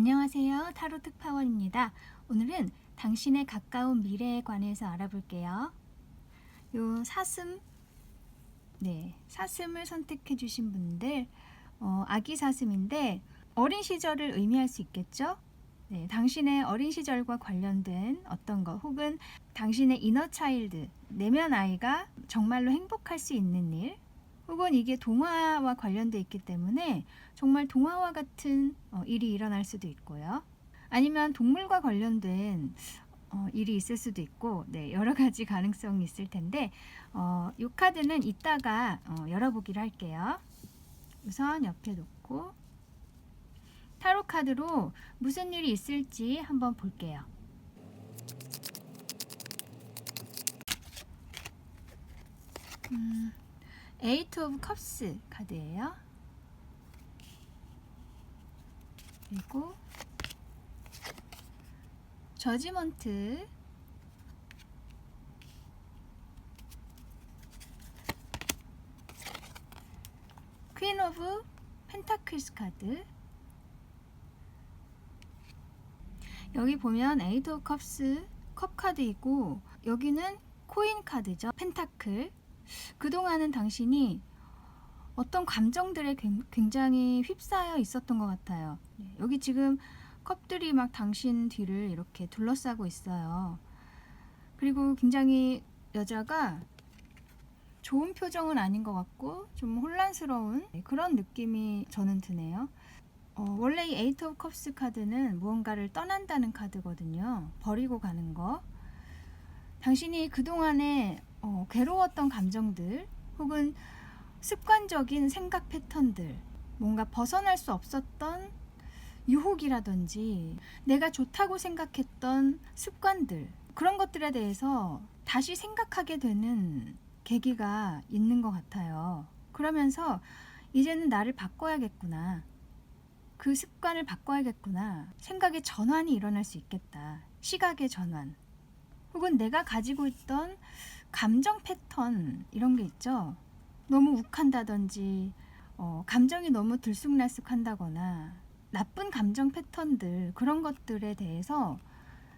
안녕하세요. 타로 특파원입니다. 오늘은 당신의 가까운 미래에 관해서 알아볼게요. 요 사슴, 사슴을 선택해 주신 분들, 아기 사슴인데 어린 시절을 의미할 수 있겠죠? 네, 당신의 어린 시절과 관련된 어떤 것 혹은 당신의 이너 차일드, 내면 아이가 정말로 행복할 수 있는 일, 혹은 이게 동화와 관련돼 있기 때문에 정말 동화와 같은 일이 일어날 수도 있고요. 아니면 동물과 관련된 일이 있을 수도 있고, 여러 가지 가능성이 있을 텐데, 이 카드는 이따가 열어보기로 할게요. 우선 옆에 놓고 타로 카드로 무슨 일이 있을지 한번 볼게요. 에이트 오브 컵스 카드예요. 그리고 저지먼트, 퀸 오브 펜타클스 카드. 여기 보면 에이트 오브 컵스 컵 카드이고, 여기는 코인 카드죠. 펜타클. 그동안은 당신이 어떤 감정들에 굉장히 휩싸여 있었던 것 같아요. 여기 지금 컵들이 막 당신 뒤를 이렇게 둘러싸고 있어요. 그리고 굉장히 여자가 좋은 표정은 아닌 것 같고 좀 혼란스러운 그런 느낌이 저는 드네요. 원래 이 에이트 오브 컵스 카드는 무언가를 떠난다는 카드거든요. 버리고 가는 거. 당신이 그동안에 괴로웠던 감정들 혹은 습관적인 생각 패턴들, 뭔가 벗어날 수 없었던 유혹이라든지 내가 좋다고 생각했던 습관들, 그런 것들에 대해서 다시 생각하게 되는 계기가 있는 것 같아요. 그러면서 이제는 나를 바꿔야겠구나, 그 습관을 바꿔야겠구나, 생각의 전환이 일어날 수 있겠다. 시각의 전환, 혹은 내가 가지고 있던 감정 패턴, 이런 게 있죠. 너무 욱한다든지 감정이 너무 들쑥날쑥한다거나 나쁜 감정 패턴들, 그런 것들에 대해서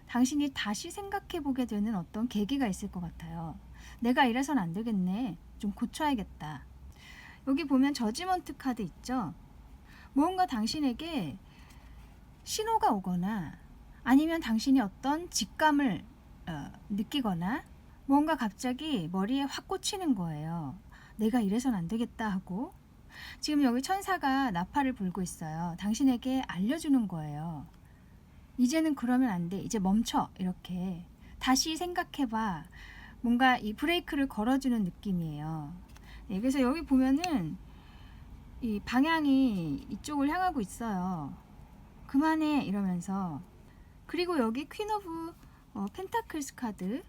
당신이 다시 생각해 보게 되는 어떤 계기가 있을 것 같아요. 내가 이래선 안 되겠네, 좀 고쳐야겠다. 여기 보면 저지먼트 카드 있죠. 무언가 당신에게 신호가 오거나 아니면 당신이 어떤 직감을 느끼거나 뭔가 갑자기 머리에 확 꽂히는 거예요. 내가 이래선 안 되겠다 하고. 지금 여기 천사가 나팔을 불고 있어요. 당신에게 알려주는 거예요. 이제는 그러면 안 돼. 이제 멈춰. 이렇게 다시 생각해봐. 뭔가 이 브레이크를 걸어주는 느낌이에요. 그래서 여기 보면은 이 방향이 이쪽을 향하고 있어요. 그만해 이러면서. 그리고 여기 퀸 오브 펜타클스 카드.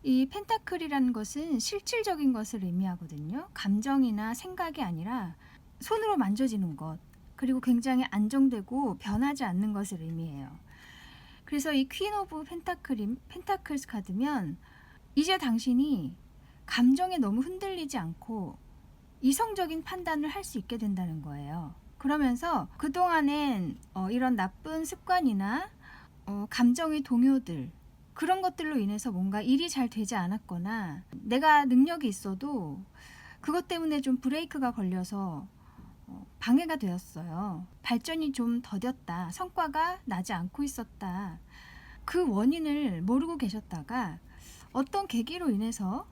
이 펜타클이라는 것은 실질적인 것을 의미하거든요. 감정이나 생각이 아니라 손으로 만져지는 것, 그리고 굉장히 안정되고 변하지 않는 것을 의미해요. 그래서 이 퀸 오브 펜타클스 카드면 이제 당신이 감정에 너무 흔들리지 않고 이성적인 판단을 할 수 있게 된다는 거예요. 그러면서 그동안엔 이런 나쁜 습관이나 감정의 동요들, 그런 것들로 인해서 뭔가 일이 잘 되지 않았거나 내가 능력이 있어도 그것 때문에 좀 브레이크가 걸려서 방해가 되었어요. 발전이 좀 더뎠다. 성과가 나지 않고 있었다. 그 원인을 모르고 계셨다가 어떤 계기로 인해서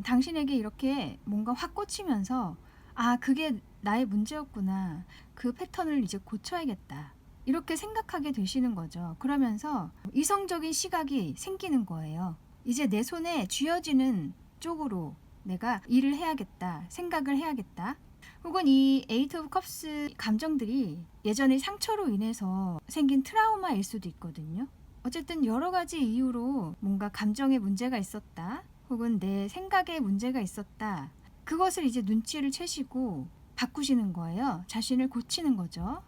당신에게 이렇게 뭔가 확 꽂히면서, 아, 그게 나의 문제였구나. 그 패턴을 이제 고쳐야겠다. 이렇게 생각하게 되시는 거죠. 그러면서 이성적인 시각이 생기는 거예요. 이제 내 손에 쥐어지는 쪽으로 내가 일을 해야겠다, 생각을 해야겠다. 혹은 이 에이트 오브 컵스 감정들이 예전의 상처로 인해서 생긴 트라우마일 수도 있거든요. 어쨌든 여러 가지 이유로 뭔가 감정에 문제가 있었다, 혹은 내 생각에 문제가 있었다. 그것을 이제 눈치를 채시고 바꾸시는 거예요. 자신을 고치는 거죠.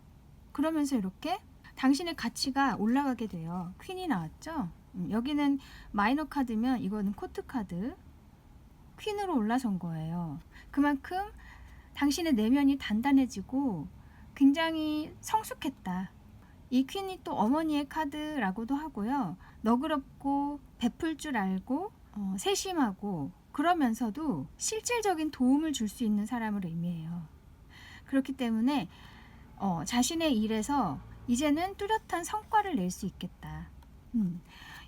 그러면서 이렇게 당신의 가치가 올라가게 돼요. 퀸이 나왔죠? 여기는 마이너 카드면 이거는 코트 카드. 퀸으로 올라선 거예요. 그만큼 당신의 내면이 단단해지고 굉장히 성숙했다. 이 퀸이 또 어머니의 카드라고도 하고요. 너그럽고 베풀 줄 알고 세심하고 그러면서도 실질적인 도움을 줄 수 있는 사람을 의미해요. 그렇기 때문에 자신의 일에서 이제는 뚜렷한 성과를 낼 수 있겠다.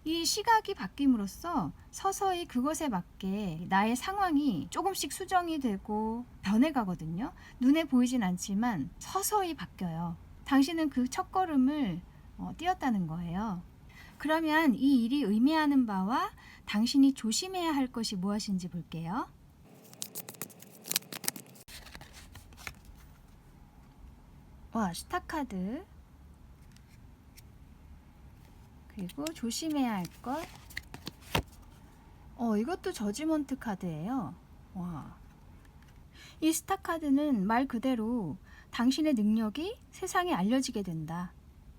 이 시각이 바뀜으로써 서서히 그것에 맞게 나의 상황이 조금씩 수정이 되고 변해가거든요. 눈에 보이진 않지만 서서히 바뀌어요. 당신은 그 첫걸음을 띄었다는 거예요. 그러면 이 일이 의미하는 바와 당신이 조심해야 할 것이 무엇인지 볼게요. 와, 스타카드. 그리고 조심해야 할 것. 이것도 저지먼트 카드예요. 와. 이 스타카드는 말 그대로 당신의 능력이 세상에 알려지게 된다.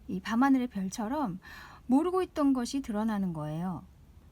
이 밤하늘의 별처럼 모르고 있던 것이 드러나는 거예요.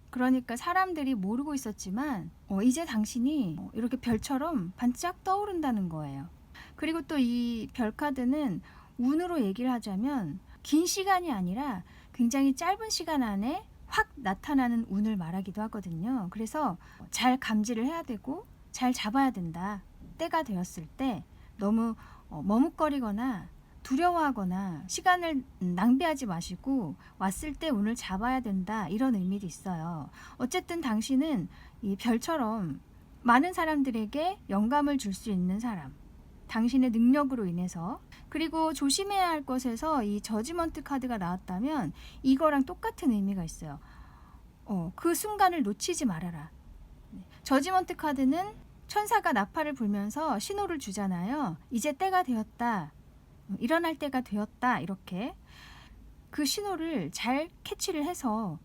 그러니까 사람들이 모르고 있었지만 이제 당신이 이렇게 별처럼 반짝 떠오른다는 거예요. 그리고 또 이 별카드는 운으로 얘기를 하자면 긴 시간이 아니라 굉장히 짧은 시간 안에 확 나타나는 운을 말하기도 하거든요. 그래서 잘 감지를 해야 되고 잘 잡아야 된다. 때가 되었을 때 너무 머뭇거리거나 두려워하거나 시간을 낭비하지 마시고 왔을 때 운을 잡아야 된다. 이런 의미도 있어요. 어쨌든 당신은 이 별처럼 많은 사람들에게 영감을 줄 수 있는 사람. 당신의 능력으로 인해서. 그리고 조심해야 할 것에서 이 저지먼트 카드가 나왔다면 이거랑 똑같은 의미가 있어요. 그 순간을 놓치지 말아라. 저지먼트 카드는 천사가 나팔을 불면서 신호를 주잖아요. 이제 때가 되었다. 일어날 때가 되었다. 이렇게 그 신호를 잘 캐치를 해서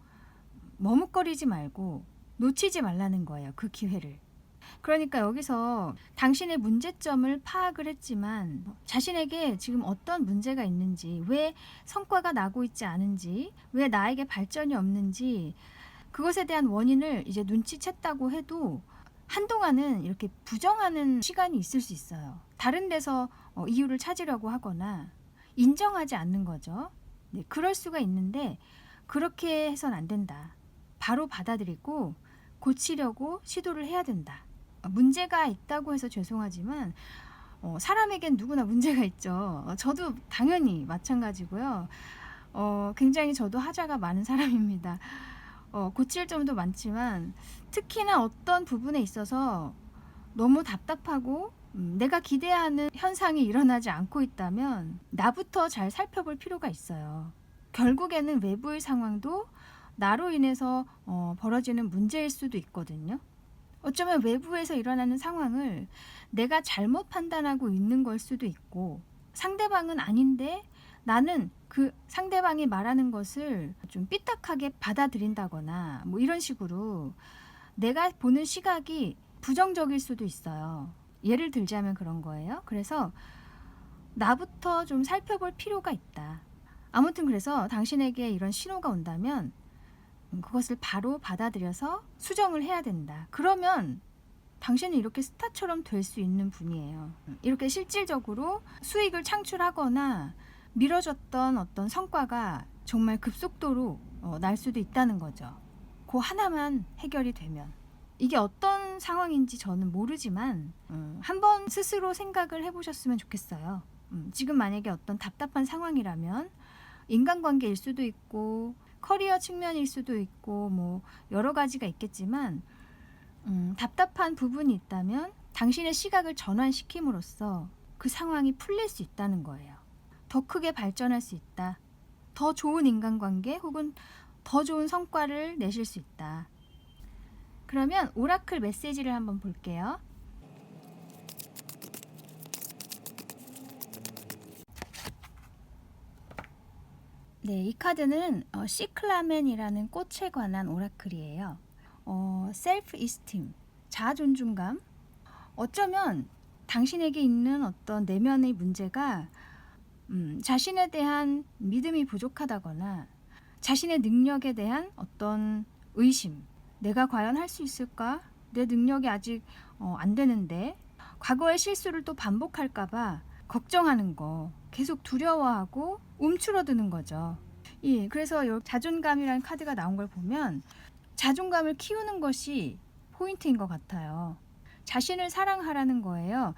머뭇거리지 말고 놓치지 말라는 거예요. 그 기회를. 그러니까 여기서 당신의 문제점을 파악을 했지만 자신에게 지금 어떤 문제가 있는지, 왜 성과가 나고 있지 않은지, 왜 나에게 발전이 없는지 그것에 대한 원인을 이제 눈치챘다고 해도 한동안은 이렇게 부정하는 시간이 있을 수 있어요. 다른 데서 이유를 찾으려고 하거나 인정하지 않는 거죠. 네, 그럴 수가 있는데 그렇게 해선 안 된다. 바로 받아들이고 고치려고 시도를 해야 된다. 문제가 있다고 해서 죄송하지만 사람에겐 누구나 문제가 있죠. 저도 당연히 마찬가지고요. 굉장히 저도 하자가 많은 사람입니다. 고칠 점도 많지만 특히나 어떤 부분에 있어서 너무 답답하고 내가 기대하는 현상이 일어나지 않고 있다면 나부터 잘 살펴볼 필요가 있어요. 결국에는 외부의 상황도 나로 인해서 벌어지는 문제일 수도 있거든요. 어쩌면 외부에서 일어나는 상황을 내가 잘못 판단하고 있는 걸 수도 있고 상대방은 아닌데 나는 그 상대방이 말하는 것을 좀 삐딱하게 받아들인다거나 뭐 이런 식으로 내가 보는 시각이 부정적일 수도 있어요. 예를 들자면 그런 거예요. 그래서 나부터 좀 살펴볼 필요가 있다. 아무튼 그래서 당신에게 이런 신호가 온다면 그것을 바로 받아들여서 수정을 해야 된다. 그러면 당신은 이렇게 스타처럼 될 수 있는 분이에요. 이렇게 실질적으로 수익을 창출하거나 미뤄졌던 어떤 성과가 정말 급속도로 날 수도 있다는 거죠. 그 하나만 해결이 되면. 이게 어떤 상황인지 저는 모르지만 한번 스스로 생각을 해보셨으면 좋겠어요. 지금 만약에 어떤 답답한 상황이라면 인간관계일 수도 있고 커리어 측면일 수도 있고 뭐 여러 가지가 있겠지만 답답한 부분이 있다면 당신의 시각을 전환시킴으로써 그 상황이 풀릴 수 있다는 거예요. 더 크게 발전할 수 있다. 더 좋은 인간관계 혹은 더 좋은 성과를 내실 수 있다. 그러면 오라클 메시지를 한번 볼게요. 네, 이 카드는 시클라멘이라는 꽃에 관한 오라클이에요. 셀프 이스팀, 자아 존중감. 어쩌면 당신에게 있는 어떤 내면의 문제가 자신에 대한 믿음이 부족하다거나 자신의 능력에 대한 어떤 의심. 내가 과연 할 수 있을까? 내 능력이 아직 안 되는데 과거의 실수를 또 반복할까 봐 걱정하는 거 계속 두려워하고 움츠러드는 거죠. 그래서 요 자존감이라는 카드가 나온 걸 보면 자존감을 키우는 것이 포인트인 것 같아요. 자신을 사랑하라는 거예요.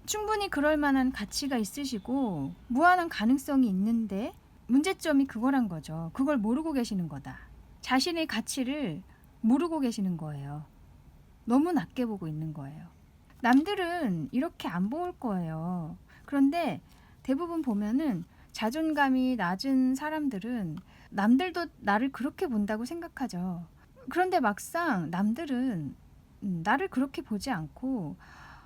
충분히 그럴 만한 가치가 있으시고 무한한 가능성이 있는데 문제점이 그거란 거죠. 그걸 모르고 계시는 거다. 자신의 가치를 모르고 계시는 거예요. 너무 낮게 보고 있는 거예요. 남들은 이렇게 안 볼 거예요. 그런데 대부분 보면은 자존감이 낮은 사람들은 남들도 나를 그렇게 본다고 생각하죠. 그런데 막상 남들은 나를 그렇게 보지 않고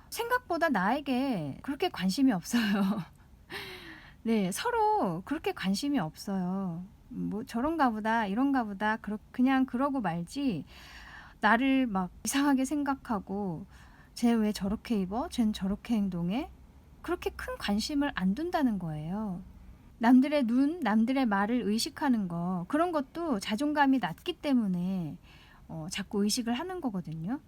생각보다 나에게 그렇게 관심이 없어요. 네, 서로 그렇게 관심이 없어요. 뭐 저런가 보다, 이런가 보다, 그냥 그러고 말지, 나를 막 이상하게 생각하고, 쟤 왜 저렇게 입어? 쟨 저렇게 행동해? 그렇게 큰 관심을 안 둔다는 거예요. 남들의 눈, 남들의 말을 의식하는 거, 그런 것도 자존감이 낮기 때문에 자꾸 의식을 하는 거거든요.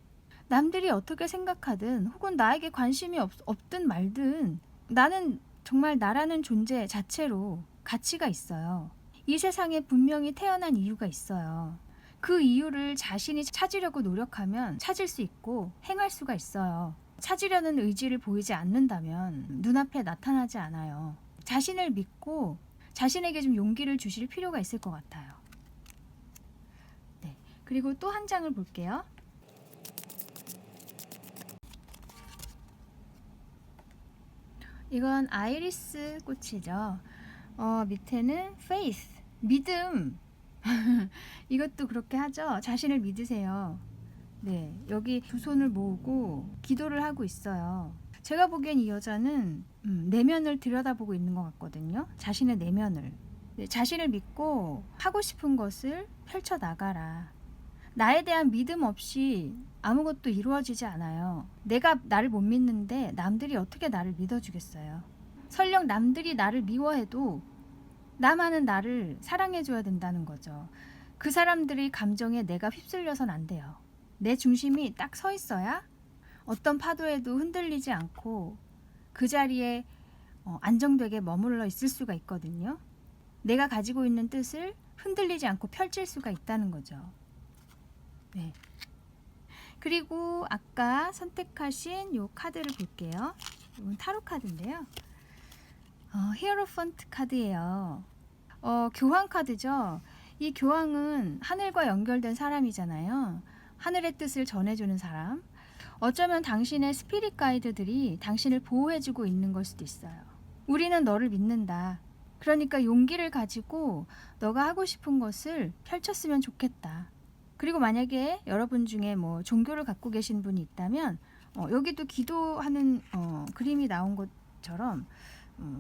남들이 어떻게 생각하든 혹은 나에게 관심이 없든 말든 나는 정말 나라는 존재 자체로 가치가 있어요. 이 세상에 분명히 태어난 이유가 있어요. 그 이유를 자신이 찾으려고 노력하면 찾을 수 있고 행할 수가 있어요. 찾으려는 의지를 보이지 않는다면 눈앞에 나타나지 않아요. 자신을 믿고 자신에게 좀 용기를 주실 필요가 있을 것 같아요. 네. 그리고 또 한 장을 볼게요. 이건 아이리스 꽃이죠. 밑에는 faith, 믿음. 이것도 그렇게 하죠. 자신을 믿으세요. 네, 여기 두 손을 모으고 기도를 하고 있어요. 제가 보기엔 이 여자는 내면을 들여다보고 있는 것 같거든요. 자신의 내면을. 네, 자신을 믿고 하고 싶은 것을 펼쳐나가라. 나에 대한 믿음 없이 아무것도 이루어지지 않아요. 내가 나를 못 믿는데 남들이 어떻게 나를 믿어주겠어요. 설령 남들이 나를 미워해도 나만은 나를 사랑해줘야 된다는 거죠. 그 사람들의 감정에 내가 휩쓸려선 안 돼요. 내 중심이 딱 서 있어야 어떤 파도에도 흔들리지 않고 그 자리에 안정되게 머물러 있을 수가 있거든요. 내가 가지고 있는 뜻을 흔들리지 않고 펼칠 수가 있다는 거죠. 네. 그리고 아까 선택하신 이 카드를 볼게요. 이건 타로 카드인데요. 히어로펀트 카드예요. 교황 카드죠. 이 교황은 하늘과 연결된 사람이잖아요. 하늘의 뜻을 전해주는 사람. 어쩌면 당신의 스피릿 가이드들이 당신을 보호해주고 있는 걸 수도 있어요. 우리는 너를 믿는다. 그러니까 용기를 가지고 너가 하고 싶은 것을 펼쳤으면 좋겠다. 그리고 만약에 여러분 중에 뭐 종교를 갖고 계신 분이 있다면 여기도 기도하는 그림이 나온 것처럼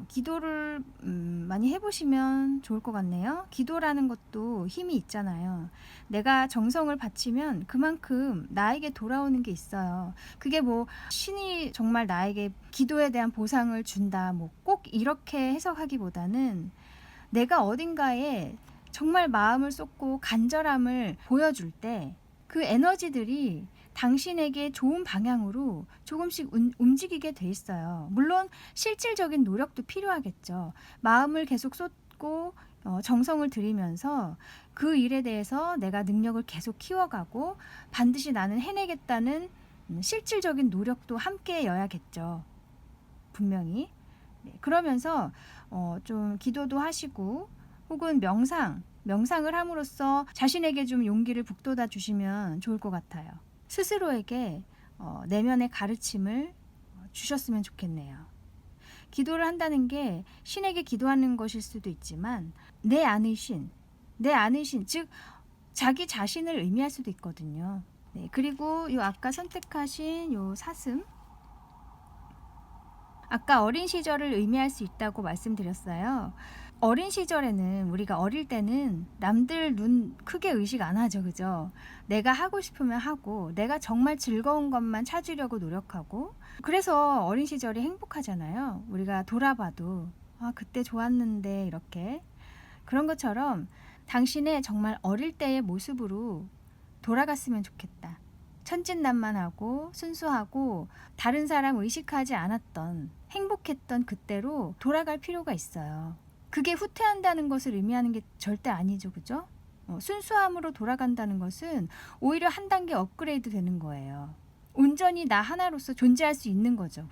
기도를 많이 해보시면 좋을 것 같네요. 기도라는 것도 힘이 있잖아요. 내가 정성을 바치면 그만큼 나에게 돌아오는 게 있어요. 그게 뭐 신이 정말 나에게 기도에 대한 보상을 준다, 뭐 꼭 이렇게 해석하기보다는 내가 어딘가에 정말 마음을 쏟고 간절함을 보여줄 때 그 에너지들이 당신에게 좋은 방향으로 조금씩 움직이게 돼 있어요. 물론 실질적인 노력도 필요하겠죠. 마음을 계속 쏟고 정성을 들이면서 그 일에 대해서 내가 능력을 계속 키워가고 반드시 나는 해내겠다는 실질적인 노력도 함께여야겠죠. 분명히. 네, 그러면서 좀 기도도 하시고 혹은 명상을 함으로써 자신에게 좀 용기를 북돋아 주시면 좋을 것 같아요. 스스로에게 내면의 가르침을 주셨으면 좋겠네요. 기도를 한다는 게 신에게 기도하는 것일 수도 있지만 내 안의 신, 즉 자기 자신을 의미할 수도 있거든요. 네, 그리고 요 아까 선택하신 요 사슴, 아까 어린 시절을 의미할 수 있다고 말씀드렸어요. 어린 시절에는 우리가 어릴 때는 남들 눈 크게 의식 안 하죠. 그죠? 내가 하고 싶으면 하고 내가 정말 즐거운 것만 찾으려고 노력하고 그래서 어린 시절이 행복하잖아요. 우리가 돌아봐도 그때 좋았는데 이렇게 그런 것처럼 당신의 정말 어릴 때의 모습으로 돌아갔으면 좋겠다. 천진난만하고 순수하고 다른 사람 의식하지 않았던 행복했던 그때로 돌아갈 필요가 있어요. 그게 후퇴한다는 것을 의미하는 게 절대 아니죠. 그죠? 순수함으로 돌아간다는 것은 오히려 한 단계 업그레이드 되는 거예요. 온전히 나 하나로서 존재할 수 있는 거죠.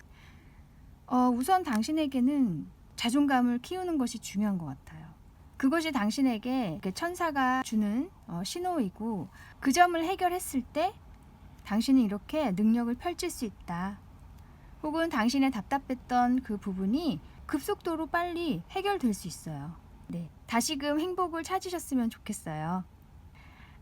우선 당신에게는 자존감을 키우는 것이 중요한 것 같아요. 그것이 당신에게 천사가 주는 신호이고, 그 점을 해결했을 때 당신은 이렇게 능력을 펼칠 수 있다. 혹은 당신의 답답했던 그 부분이 급속도로 빨리 해결될 수 있어요. 네, 다시금 행복을 찾으셨으면 좋겠어요.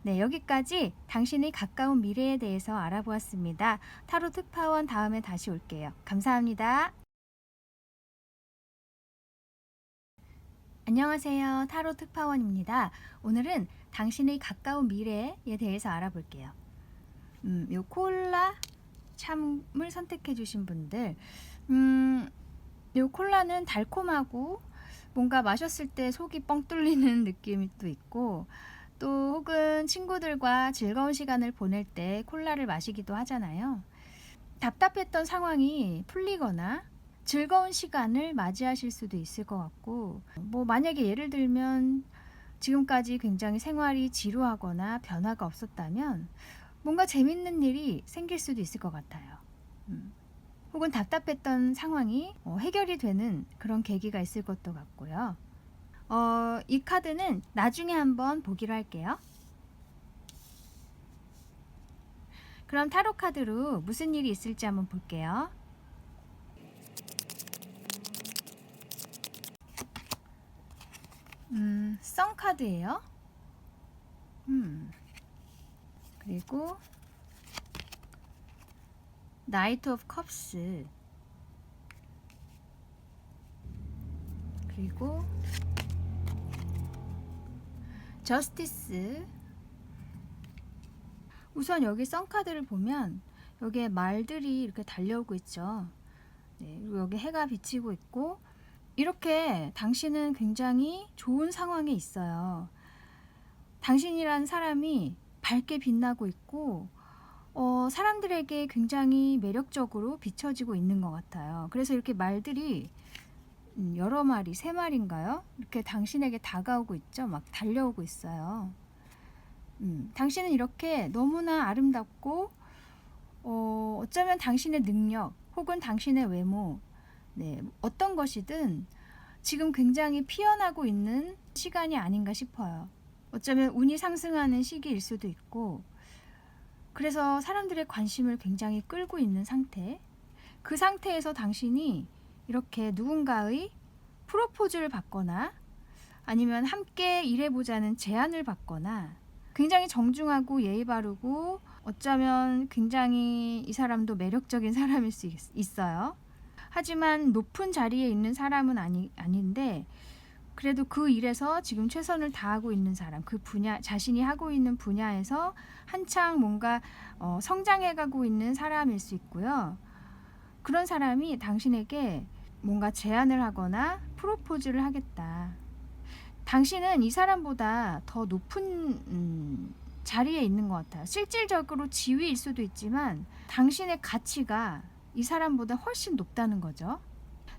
네, 여기까지 당신의 가까운 미래에 대해서 알아보았습니다. 타로 특파원 다음에 다시 올게요. 감사합니다. 안녕하세요. 타로 특파원입니다. 오늘은 당신의 가까운 미래에 대해서 알아볼게요. 요 콜라 참을 선택해 주신 분들, 요 콜라는 달콤하고 뭔가 마셨을 때 속이 뻥 뚫리는 느낌이 또 있고, 또 혹은 친구들과 즐거운 시간을 보낼 때 콜라를 마시기도 하잖아요. 답답했던 상황이 풀리거나 즐거운 시간을 맞이하실 수도 있을 것 같고, 만약에 예를 들면 지금까지 굉장히 생활이 지루하거나 변화가 없었다면 뭔가 재밌는 일이 생길 수도 있을 것 같아요. 혹은 답답했던 상황이 해결이 되는 그런 계기가 있을 것도 같고요. 이 카드는 나중에 한번 보기로 할게요. 그럼 타로 카드로 무슨 일이 있을지 한번 볼게요. 성 카드예요. 그리고 나이트 오브 컵스, 그리고 저스티스. 우선 여기 성 카드를 보면 여기에 말들이 이렇게 달려오고 있죠. 네, 그리고 여기 해가 비치고 있고, 이렇게 당신은 굉장히 좋은 상황에 있어요. 당신이란 사람이 밝게 빛나고 있고, 사람들에게 굉장히 매력적으로 비춰지고 있는 것 같아요. 그래서 이렇게 말들이 여러 마리, 3마리인가요? 이렇게 당신에게 다가오고 있죠. 막 달려오고 있어요. 당신은 이렇게 너무나 아름답고, 어쩌면 당신의 능력 혹은 당신의 외모, 네, 어떤 것이든 지금 굉장히 피어나고 있는 시간이 아닌가 싶어요. 어쩌면 운이 상승하는 시기일 수도 있고, 그래서 사람들의 관심을 굉장히 끌고 있는 상태, 그 상태에서 당신이 이렇게 누군가의 프로포즈를 받거나 아니면 함께 일해보자는 제안을 받거나, 굉장히 정중하고 예의 바르고 어쩌면 굉장히 이 사람도 매력적인 사람일 수 있어요. 하지만 높은 자리에 있는 사람은 아닌데, 그래도 그 일에서 지금 최선을 다하고 있는 사람, 그 분야, 자신이 하고 있는 분야에서 한창 뭔가 성장해가고 있는 사람일 수 있고요. 그런 사람이 당신에게 뭔가 제안을 하거나 프로포즈를 하겠다. 당신은 이 사람보다 더 높은 자리에 있는 것 같아요. 실질적으로 지위일 수도 있지만 당신의 가치가 이 사람보다 훨씬 높다는 거죠.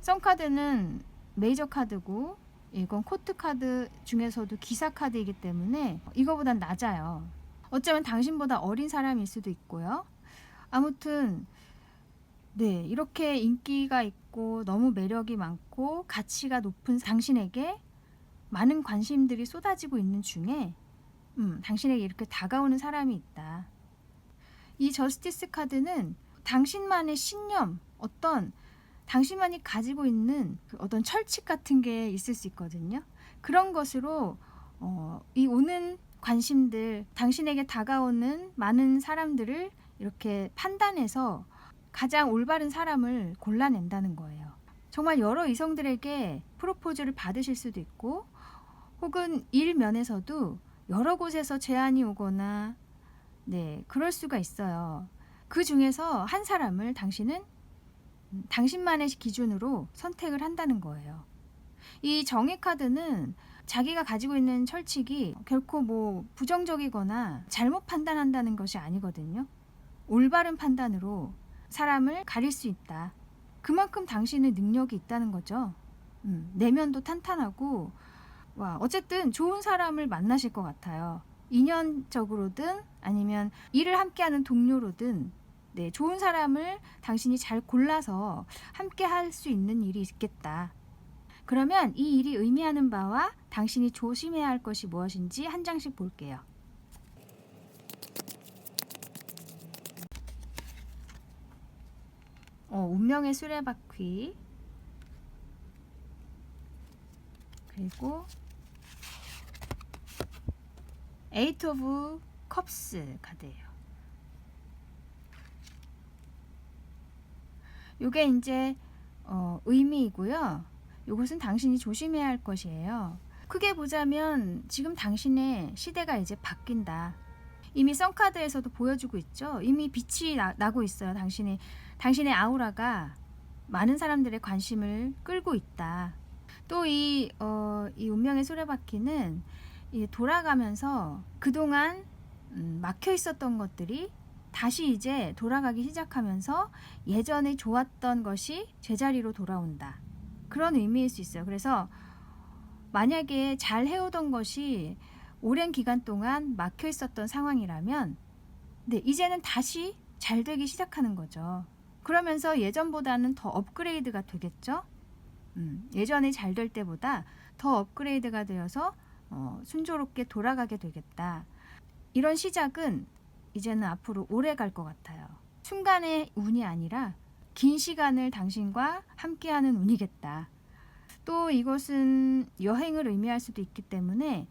썬카드는 메이저 카드고, 이건 코트 카드 중에서도 기사 카드이기 때문에 이거보단 낮아요. 어쩌면 당신보다 어린 사람일 수도 있고요. 아무튼 네, 이렇게 인기가 있고 너무 매력이 많고 가치가 높은 당신에게 많은 관심들이 쏟아지고 있는 중에 당신에게 이렇게 다가오는 사람이 있다. 이 저스티스 카드는 당신만의 신념, 어떤 당신만이 가지고 있는 어떤 철칙 같은 게 있을 수 있거든요. 그런 것으로 이 오는 관심들, 당신에게 다가오는 많은 사람들을 이렇게 판단해서 가장 올바른 사람을 골라낸다는 거예요. 정말 여러 이성들에게 프로포즈를 받으실 수도 있고, 혹은 일 면에서도 여러 곳에서 제안이 오거나, 네, 그럴 수가 있어요. 그 중에서 한 사람을 당신은 당신만의 기준으로 선택을 한다는 거예요. 이 정의 카드는 자기가 가지고 있는 철칙이 결코 부정적이거나 잘못 판단한다는 것이 아니거든요. 올바른 판단으로 사람을 가릴 수 있다. 그만큼 당신의 능력이 있다는 거죠. 내면도 탄탄하고, 와, 어쨌든 좋은 사람을 만나실 것 같아요. 인연적으로든 아니면 일을 함께하는 동료로든, 네, 좋은 사람을 당신이 잘 골라서 함께 할 수 있는 일이 있겠다. 그러면 이 일이 의미하는 바와 당신이 조심해야 할 것이 무엇인지 한 장씩 볼게요. 운명의 수레바퀴, 그리고 에이트 오브 컵스 카드예요. 요게 이제 의미이고요. 요것은 당신이 조심해야 할 것이에요. 크게 보자면 지금 당신의 시대가 이제 바뀐다. 이미 선카드에서도 보여주고 있죠. 이미 빛이 나고 있어요. 당신의 아우라가 많은 사람들의 관심을 끌고 있다. 또 이 운명의 수레바퀴는 돌아가면서 그동안 막혀 있었던 것들이 다시 이제 돌아가기 시작하면서 예전에 좋았던 것이 제자리로 돌아온다. 그런 의미일 수 있어요. 그래서 만약에 잘 해오던 것이 오랜 기간 동안 막혀 있었던 상황이라면, 네, 이제는 다시 잘 되기 시작하는 거죠. 그러면서 예전보다는 더 업그레이드가 되겠죠. 예전에 잘 될 때보다 더 업그레이드가 되어서 순조롭게 돌아가게 되겠다. 이런 시작은 이제는 앞으로 오래 갈 것 같아요. 순간의 운이 아니라 긴 시간을 당신과 함께하는 운이겠다. 또 이것은 여행을 의미할 수도 있기 때문에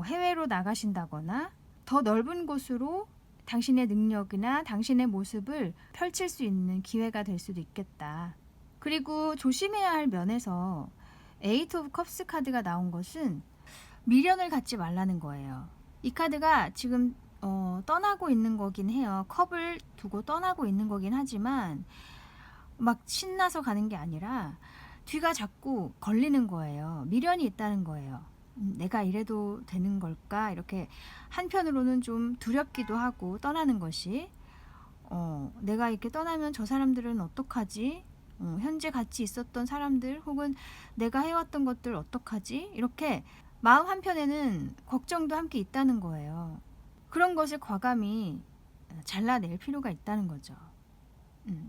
해외로 나가신다거나 더 넓은 곳으로 당신의 능력이나 당신의 모습을 펼칠 수 있는 기회가 될 수도 있겠다. 그리고 조심해야 할 면에서 에이트 오브 컵스 카드가 나온 것은 미련을 갖지 말라는 거예요. 이 카드가 지금 떠나고 있는 거긴 해요. 컵을 두고 떠나고 있는 거긴 하지만 막 신나서 가는 게 아니라 뒤가 자꾸 걸리는 거예요. 미련이 있다는 거예요. 내가 이래도 되는 걸까? 이렇게 한편으로는 좀 두렵기도 하고 떠나는 것이 내가 이렇게 떠나면 저 사람들은 어떡하지? 현재 같이 있었던 사람들 혹은 내가 해왔던 것들 어떡하지? 이렇게 마음 한편에는 걱정도 함께 있다는 거예요. 그런 것을 과감히 잘라낼 필요가 있다는 거죠.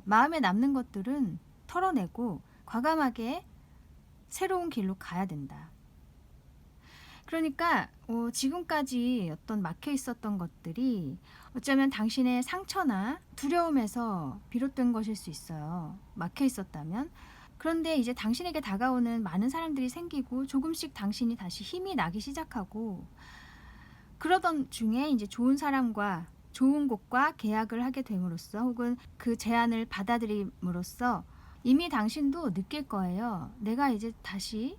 마음에 남는 것들은 털어내고 과감하게 새로운 길로 가야 된다. 그러니까 지금까지 어떤 막혀 있었던 것들이 어쩌면 당신의 상처나 두려움에서 비롯된 것일 수 있어요. 막혀 있었다면. 그런데 이제 당신에게 다가오는 많은 사람들이 생기고 조금씩 당신이 다시 힘이 나기 시작하고 그러던 중에 이제 좋은 사람과 좋은 곳과 계약을 하게 됨으로써 혹은 그 제안을 받아들임으로써 이미 당신도 느낄 거예요. 내가 이제 다시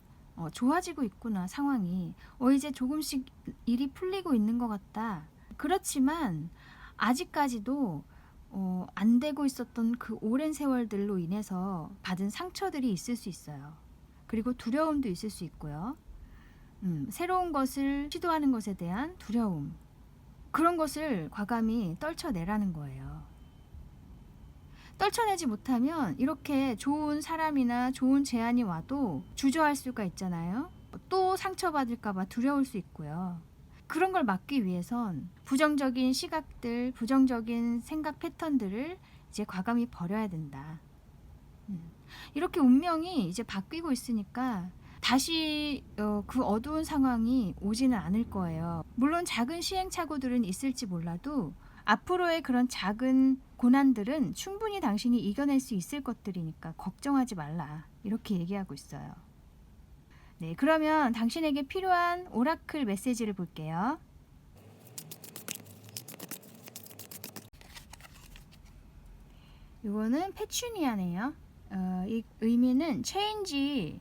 좋아지고 있구나, 상황이. 이제 조금씩 일이 풀리고 있는 것 같다. 그렇지만 아직까지도 안 되고 있었던 그 오랜 세월들로 인해서 받은 상처들이 있을 수 있어요. 그리고 두려움도 있을 수 있고요. 새로운 것을 시도하는 것에 대한 두려움, 그런 것을 과감히 떨쳐내라는 거예요. 떨쳐내지 못하면 이렇게 좋은 사람이나 좋은 제안이 와도 주저할 수가 있잖아요. 또 상처받을까 봐 두려울 수 있고요. 그런 걸 막기 위해선 부정적인 시각들, 부정적인 생각 패턴들을 이제 과감히 버려야 된다. 이렇게 운명이 이제 바뀌고 있으니까 다시 그 어두운 상황이 오지는 않을 거예요. 물론 작은 시행착오들은 있을지 몰라도 앞으로의 그런 작은 고난들은 충분히 당신이 이겨낼 수 있을 것들이니까 걱정하지 말라. 이렇게 얘기하고 있어요. 네, 그러면 당신에게 필요한 오라클 메시지를 볼게요. 이거는 페추니아네요. 이 의미는 체인지.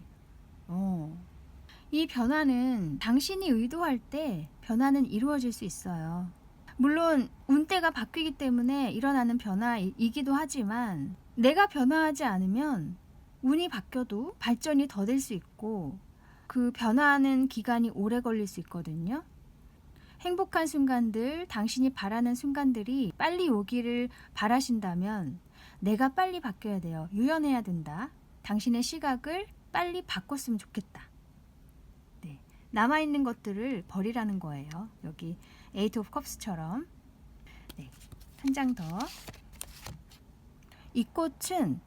이 변화는 당신이 의도할 때 변화는 이루어질 수 있어요. 물론 운대가 바뀌기 때문에 일어나는 변화이기도 하지만 내가 변화하지 않으면 운이 바뀌어도 발전이 더딜 수 있고 그 변화하는 기간이 오래 걸릴 수 있거든요. 행복한 순간들, 당신이 바라는 순간들이 빨리 오기를 바라신다면 내가 빨리 바뀌어야 돼요. 유연해야 된다. 당신의 시각을 빨리 바꿨으면 좋겠다. 네. 남아있는 것들을 버리라는 거예요. 여기 에이트 오브 컵스처럼. 네. 한 장 더. 이 꽃은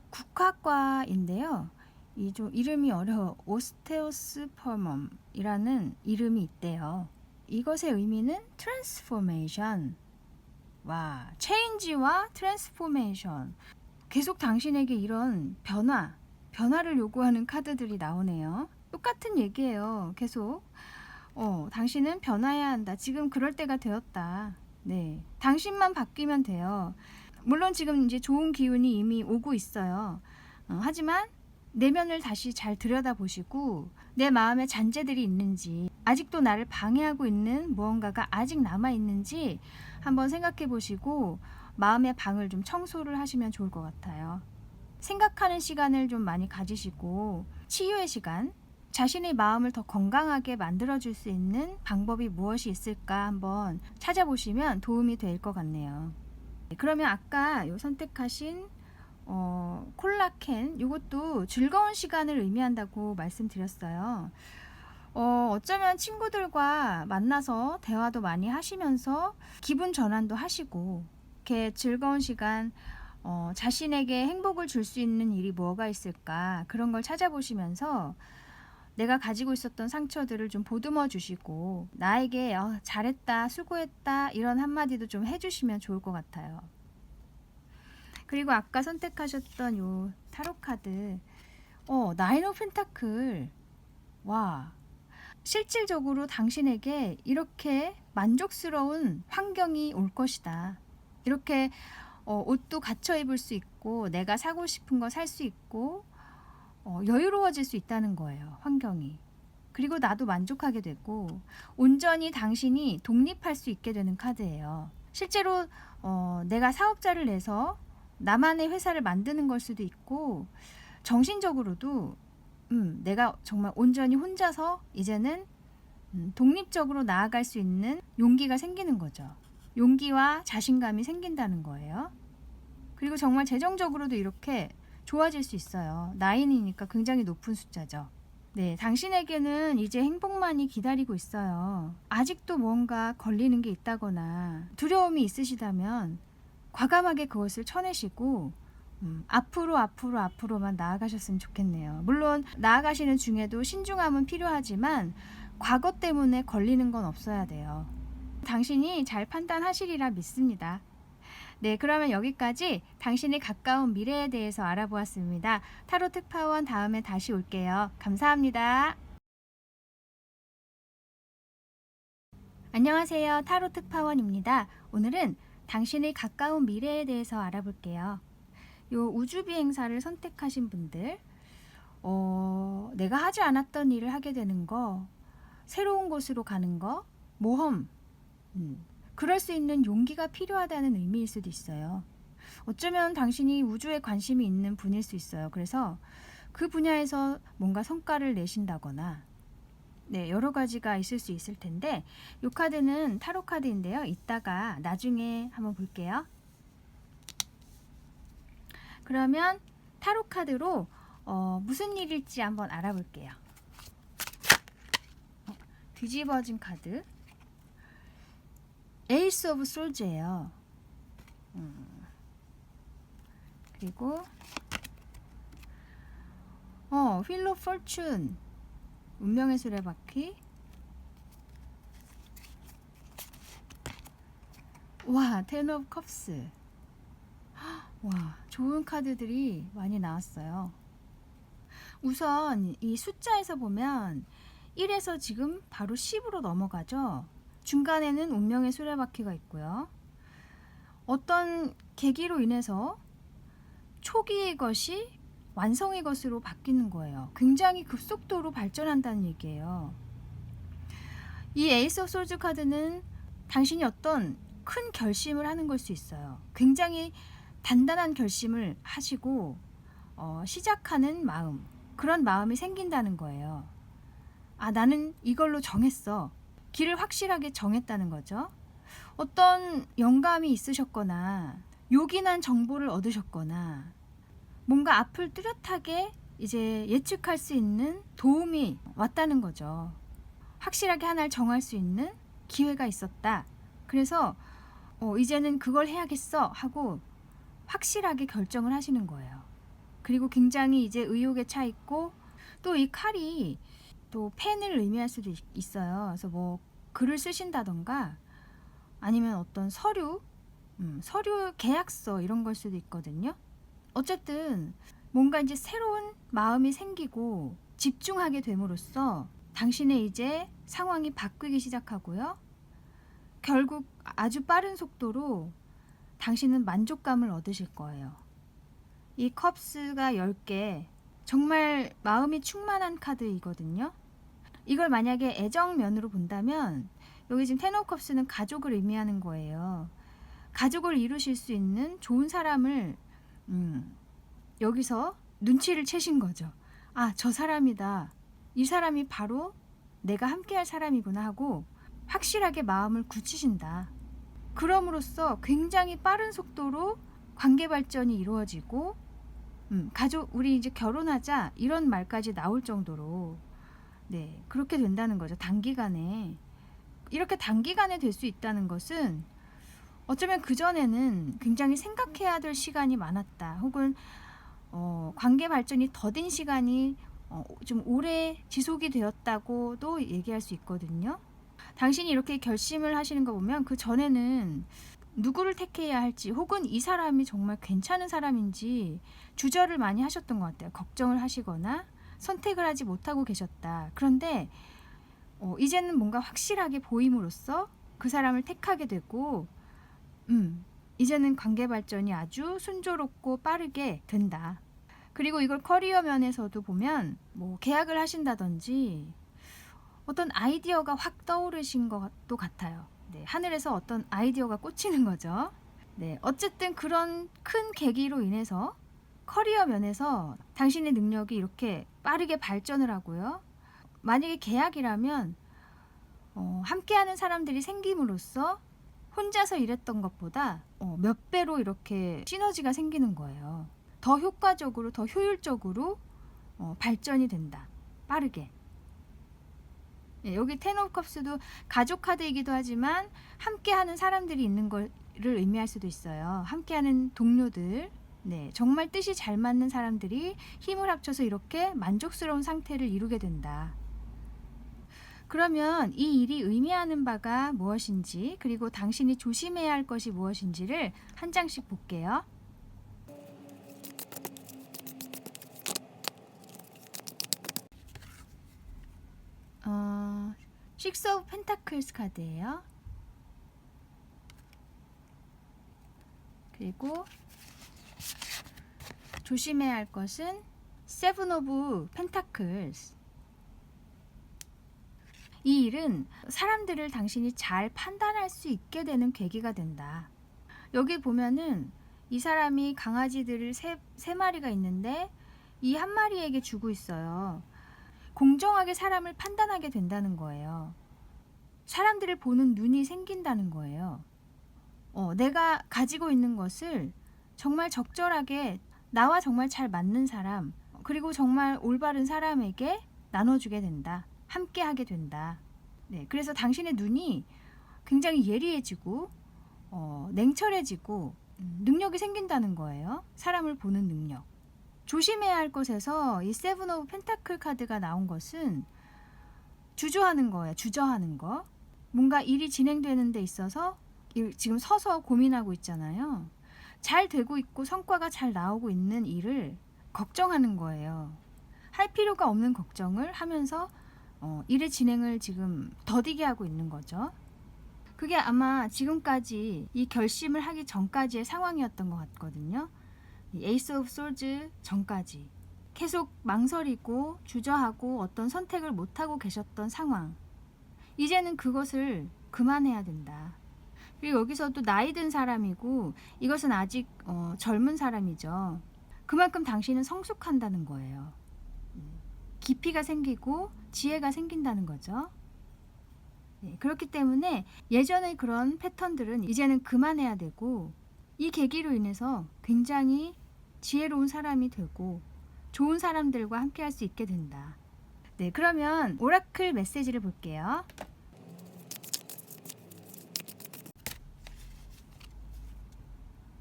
국화과인데요. 이 좀 이름이 어려워. 오스테오스퍼멈이라는 이름이 있대요. 이것의 의미는 트랜스포메이션. 와, 체인지와 트랜스포메이션. 계속 당신에게 이런 변화를 요구하는 카드들이 나오네요. 똑같은 얘기예요. 계속 당신은 변화해야 한다. 지금 그럴 때가 되었다. 네, 당신만 바뀌면 돼요. 물론 지금 이제 좋은 기운이 이미 오고 있어요. 하지만 내면을 다시 잘 들여다보시고 내 마음에 잔재들이 있는지, 아직도 나를 방해하고 있는 무언가가 아직 남아있는지 한번 생각해 보시고 마음의 방을 좀 청소를 하시면 좋을 것 같아요. 생각하는 시간을 좀 많이 가지시고 치유의 시간, 자신의 마음을 더 건강하게 만들어줄 수 있는 방법이 무엇이 있을까 한번 찾아보시면 도움이 될 것 같네요. 그러면 아까 요 선택하신 콜라캔, 이것도 즐거운 시간을 의미한다고 말씀드렸어요. 어쩌면 친구들과 만나서 대화도 많이 하시면서 기분 전환도 하시고 이렇게 즐거운 시간, 자신에게 행복을 줄 수 있는 일이 뭐가 있을까, 그런 걸 찾아보시면서 내가 가지고 있었던 상처들을 좀 보듬어 주시고 나에게 잘했다, 수고했다 이런 한마디도 좀 해주시면 좋을 것 같아요. 그리고 아까 선택하셨던 요 타로 카드, 나인 오브 펜타클. 와, 실질적으로 당신에게 이렇게 만족스러운 환경이 올 것이다. 이렇게 옷도 갖춰 입을 수 있고 내가 사고 싶은 거 살 수 있고 여유로워질 수 있다는 거예요. 환경이. 그리고 나도 만족하게 되고 온전히 당신이 독립할 수 있게 되는 카드예요. 실제로 내가 사업자를 내서 나만의 회사를 만드는 걸 수도 있고 정신적으로도 내가 정말 온전히 혼자서 이제는 독립적으로 나아갈 수 있는 용기가 생기는 거죠. 용기와 자신감이 생긴다는 거예요. 그리고 정말 재정적으로도 이렇게 좋아질 수 있어요. 9이니까 굉장히 높은 숫자죠. 네, 당신에게는 이제 행복만이 기다리고 있어요. 아직도 뭔가 걸리는 게 있다거나 두려움이 있으시다면 과감하게 그것을 쳐내시고 앞으로만 나아가셨으면 좋겠네요. 물론 나아가시는 중에도 신중함은 필요하지만 과거 때문에 걸리는 건 없어야 돼요. 당신이 잘 판단하시리라 믿습니다. 네, 그러면 여기까지 당신의 가까운 미래에 대해서 알아보았습니다. 타로 특파원 다음에 다시 올게요. 감사합니다. 안녕하세요. 타로 특파원입니다. 오늘은 당신의 가까운 미래에 대해서 알아볼게요. 요 우주 비행사를 선택하신 분들, 내가 하지 않았던 일을 하게 되는 거, 새로운 곳으로 가는 거, 모험, 그럴 수 있는 용기가 필요하다는 의미일 수도 있어요. 어쩌면 당신이 우주에 관심이 있는 분일 수 있어요. 그래서 그 분야에서 뭔가 성과를 내신다거나, 네, 여러 가지가 있을 수 있을 텐데, 이 카드는 타로 카드인데요. 이따가 나중에 한번 볼게요. 그러면 타로 카드로 무슨 일일지 한번 알아볼게요. 뒤집어진 카드, 에이스 오브 솔즈예요. 그리고 휠 오브 포춘, 운명의 수레바퀴. 와, 텐 오브 컵스. 와, 좋은 카드들이 많이 나왔어요. 우선 이 숫자에서 보면 1에서 지금 바로 10으로 넘어가죠. 중간에는 운명의 수레바퀴가 있고요. 어떤 계기로 인해서 초기의 것이 완성의 것으로 바뀌는 거예요. 굉장히 급속도로 발전한다는 얘기예요. 이 에이스 오브 솔즈 카드는 당신이 어떤 큰 결심을 하는 걸 수 있어요. 굉장히 단단한 결심을 하시고 시작하는 마음, 그런 마음이 생긴다는 거예요. 나는 이걸로 정했어. 길을 확실하게 정했다는 거죠. 어떤 영감이 있으셨거나 요긴한 정보를 얻으셨거나 뭔가 앞을 뚜렷하게 이제 예측할 수 있는 도움이 왔다는 거죠. 확실하게 하나를 정할 수 있는 기회가 있었다. 그래서 이제는 그걸 해야겠어 하고 확실하게 결정을 하시는 거예요. 그리고 굉장히 이제 의욕에 차 있고, 또 이 칼이 또 펜을 의미할 수도 있어요. 그래서 뭐 글을 쓰신다던가 아니면 어떤 서류 계약서 이런 걸 수도 있거든요. 어쨌든 뭔가 이제 새로운 마음이 생기고 집중하게 됨으로써 당신의 이제 상황이 바뀌기 시작하고요. 결국 아주 빠른 속도로 당신은 만족감을 얻으실 거예요. 이 컵스가 10개, 정말 마음이 충만한 카드이거든요. 이걸 만약에 애정면으로 본다면 여기 지금 텐 오브 컵스는 가족을 의미하는 거예요. 가족을 이루실 수 있는 좋은 사람을 여기서 눈치를 채신 거죠. 아, 저 사람이다. 이 사람이 바로 내가 함께할 사람이구나 하고 확실하게 마음을 굳히신다. 그럼으로써 굉장히 빠른 속도로 관계 발전이 이루어지고 가족, 우리 이제 결혼하자 이런 말까지 나올 정도로 네, 그렇게 된다는 거죠. 단기간에. 이렇게 단기간에 될 수 있다는 것은 어쩌면 그전에는 굉장히 생각해야 될 시간이 많았다. 혹은 관계 발전이 더딘 시간이 좀 오래 지속이 되었다고도 얘기할 수 있거든요. 당신이 이렇게 결심을 하시는 거 보면 그 전에는 누구를 택해야 할지, 혹은 이 사람이 정말 괜찮은 사람인지 주저를 많이 하셨던 것 같아요. 걱정을 하시거나 선택을 하지 못하고 계셨다. 그런데 이제는 뭔가 확실하게 보임으로써 그 사람을 택하게 되고 이제는 관계 발전이 아주 순조롭고 빠르게 된다. 그리고 이걸 커리어 면에서도 보면 뭐 계약을 하신다든지 어떤 아이디어가 확 떠오르신 것도 같아요. 네, 하늘에서 어떤 아이디어가 꽂히는 거죠. 네, 어쨌든 그런 큰 계기로 인해서 커리어 면에서 당신의 능력이 이렇게 빠르게 발전을 하고요. 만약에 계약이라면 함께하는 사람들이 생김으로써 혼자서 일했던 것보다 몇 배로 이렇게 시너지가 생기는 거예요. 더 효과적으로, 더 효율적으로 발전이 된다. 빠르게. 예, 여기 텐 오브 컵스도 가족 카드이기도 하지만 함께하는 사람들이 있는 것을 의미할 수도 있어요. 함께하는 동료들, 네, 정말 뜻이 잘 맞는 사람들이 힘을 합쳐서 이렇게 만족스러운 상태를 이루게 된다. 그러면 이 일이 의미하는 바가 무엇인지, 그리고 당신이 조심해야 할 것이 무엇인지를 한 장씩 볼게요. 식스 오브 펜타클스 카드예요. 그리고 조심해야 할 것은 세븐 오브 펜타클스. 이 일은 사람들을 당신이 잘 판단할 수 있게 되는 계기가 된다. 여기 보면은 이 사람이 강아지들을 세 마리가 있는데 이 한 마리에게 주고 있어요. 공정하게 사람을 판단하게 된다는 거예요. 사람들을 보는 눈이 생긴다는 거예요. 내가 가지고 있는 것을 정말 적절하게 나와 정말 잘 맞는 사람, 그리고 정말 올바른 사람에게 나눠주게 된다. 함께 하게 된다. 네, 그래서 당신의 눈이 굉장히 예리해지고 냉철해지고 능력이 생긴다는 거예요. 사람을 보는 능력. 조심해야 할 것에서 이 세븐 오브 펜타클 카드가 나온 것은 주저하는 거예요. 주저하는 거. 뭔가 일이 진행되는 데 있어서 지금 서서 고민하고 있잖아요. 잘 되고 있고 성과가 잘 나오고 있는 일을 걱정하는 거예요. 할 필요가 없는 걱정을 하면서 일의 진행을 지금 더디게 하고 있는 거죠. 그게 아마 지금까지 이 결심을 하기 전까지의 상황이었던 것 같거든요. 이 에이스 오브 솔즈 전까지 계속 망설이고 주저하고 어떤 선택을 못하고 계셨던 상황. 이제는 그것을 그만해야 된다. 그리고 여기서도 나이 든 사람이고 이것은 아직 젊은 사람이죠. 그만큼 당신은 성숙한다는 거예요. 깊이가 생기고 지혜가 생긴다는 거죠. 네, 그렇기 때문에 예전의 그런 패턴들은 이제는 그만해야 되고, 이 계기로 인해서 굉장히 지혜로운 사람이 되고 좋은 사람들과 함께 할 수 있게 된다. 네, 그러면 오라클 메시지를 볼게요.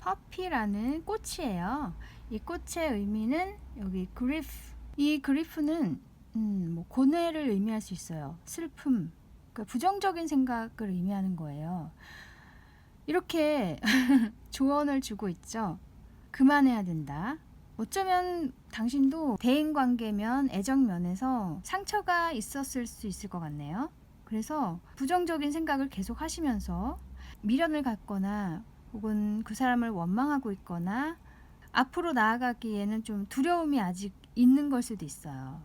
퍼피라는 꽃이에요. 이 꽃의 의미는 여기 그리프. 이 그리프는 뭐 고뇌를 의미할 수 있어요. 슬픔, 그러니까 부정적인 생각을 의미하는 거예요. 이렇게 조언을 주고 있죠. 그만해야 된다. 어쩌면 당신도 대인관계면 애정면에서 상처가 있었을 수 있을 것 같네요. 그래서 부정적인 생각을 계속 하시면서 미련을 갖거나 혹은 그 사람을 원망하고 있거나 앞으로 나아가기에는 좀 두려움이 아직 있는 걸 수도 있어요.